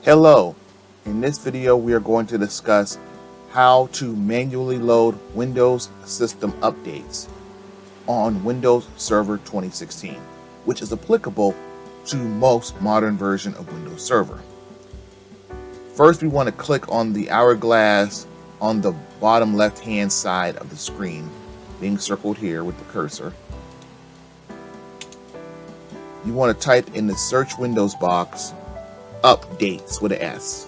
Hello, in this video we are going to discuss how to manually load Windows system updates on Windows Server 2016, which is applicable to most modern version of Windows Server. First, we want to click on the hourglass on the bottom left hand side of the screen, being circled here with the cursor. You want to type in the search Windows box updates with an S.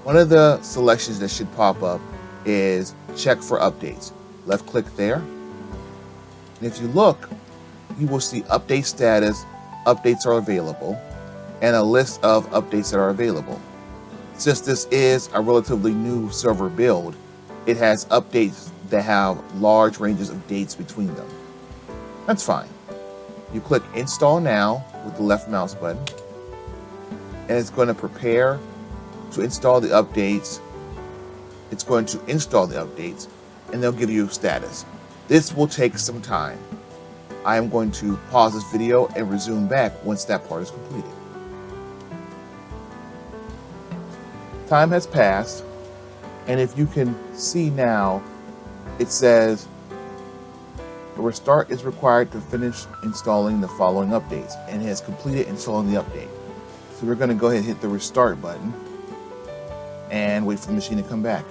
One of the selections that should pop up is check for updates. Left click there. And if you look, you will see update status, updates are available, and a list of updates that are available. Since this is a relatively new server build, it has updates that have large ranges of dates between them. That's fine. You click install now with the left mouse button, and it's going to prepare to install the updates. It's going to install the updates, and they'll give you status. This will take some time. I am going to pause this video and resume back once that part is completed. Time has passed, and if you can see now, it says a restart is required to finish installing the following updates, and it has completed installing the update. So we're going to go ahead and hit the restart button and wait for the machine to come back.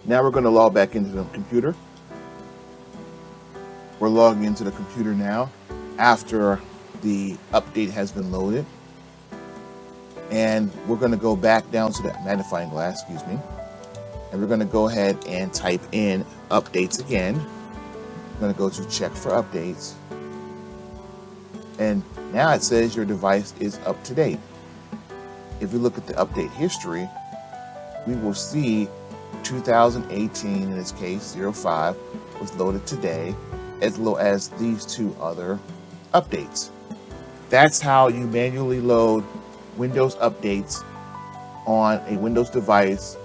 Now we're going to log back into the computer. We're logging into the computer now after the update has been loaded. And we're going to go back down to the magnifying glass, and we're going to go ahead and type in updates again. I'm going to go to check for updates. And now it says your device is up to date. If we look at the update history, we will see 2018, in this case 05, was loaded today, as well as these two other updates. That's how you manually load Windows updates on a Windows device